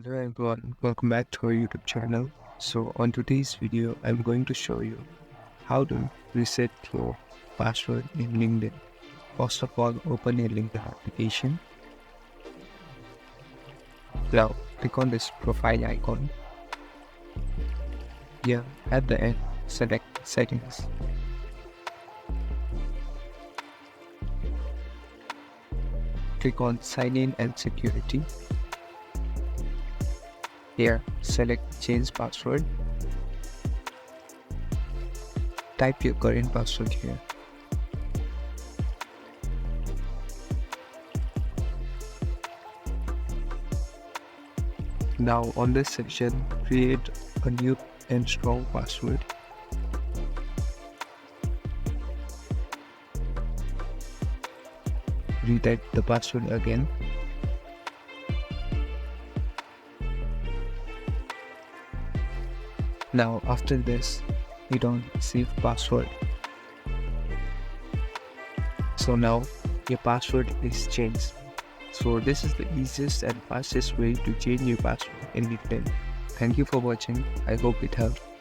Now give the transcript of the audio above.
Hello everyone, welcome back to our YouTube channel. So on today's video, I'm going to show you how to reset your password in LinkedIn. First of all, open your LinkedIn application. Now click on this profile icon. Here at the end, select settings. Click on sign in and security. Here, select change password. Type your current password here. Now on this section, create a new and strong password. Retype the password again. Now after this, hit on save password. So now your password is changed. So this is the easiest and fastest way to change your password in LinkedIn. Thank you for watching. I hope it helped.